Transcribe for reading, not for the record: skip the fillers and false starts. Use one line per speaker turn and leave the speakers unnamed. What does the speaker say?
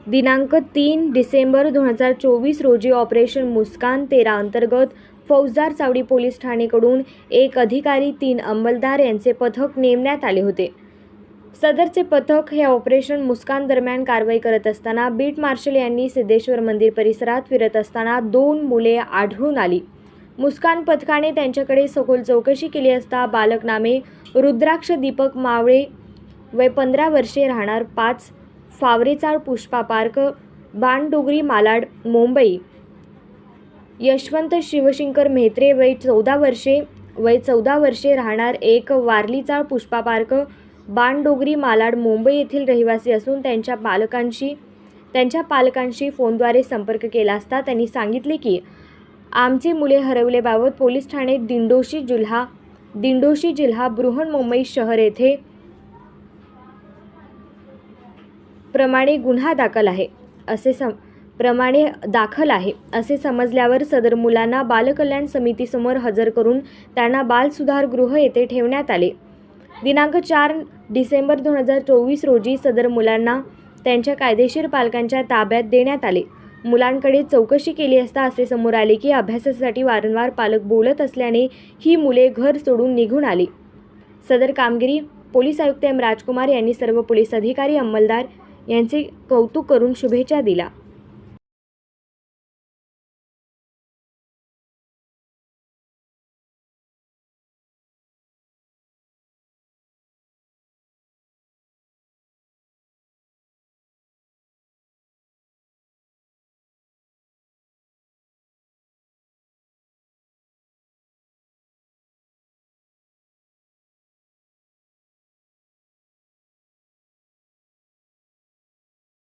दिनांक 3 डिसेंबर 2024 रोजी ऑपरेशन मुस्कान 13 अंतर्गत फौजदार चावडी पोलीस ठाणेकडून एक अधिकारी 3 अंमलदार यांचे पथक नेमण्यात आले होते। सदरचे पथक हे ऑपरेशन मुस्कान दरम्यान कारवाई करत असताना बीट मार्शल यांनी सिद्धेश्वर मंदिर परिसरात फिरत असताना 2 मुले आढळून आली। मुस्कान पथकाने त्यांच्याकडे सखोल चौकशी केली असता बालक नामे रुद्राक्ष दीपक मावळे वय 15 वर्षे राहणार 5 फावरेचाळ पुष्पा पार्क बाणडोगरी मालाड मुंबई, यशवंत शिवशंकर मेहत्रे वय 14 वर्षे राहणार 1 वारलीचाळ पुष्पा पार्क बाणडोगरी मालाड मुंबई येथील रहिवासी असून त्यांच्या पालकांशी फोनद्वारे संपर्क केला असता त्यांनी सांगितले की आमचे मुले हरवल्याबाबत पोलीस ठाणे दिंडोशी जिल्हा बृहन्मुंबई शहर येथे प्रमाणे गुन्हा दाखल आहे असे समजल्यावर सदर मुलांना बालकल्याण समितीसमोर हजर करून त्यांना बालसुधारगृह येथे ठेवण्यात आले। दिनांक 4 डिसेंबर 2024 रोजी सदर मुलांना त्यांच्या कायदेशीर पालकांच्या ताब्यात देण्यात आले। मुलांकडे चौकशी केली असता असे समोर आले की अभ्यासासाठी वारंवार पालक बोलत असल्याने ही मुले घर सोडून निघून आली। सदर कामगिरी पोलीस आयुक्त एम राजकुमार यांनी सर्व पोलीस अधिकारी अंमलदार यांचे कौतुक करून शुभेच्छा दिल्या।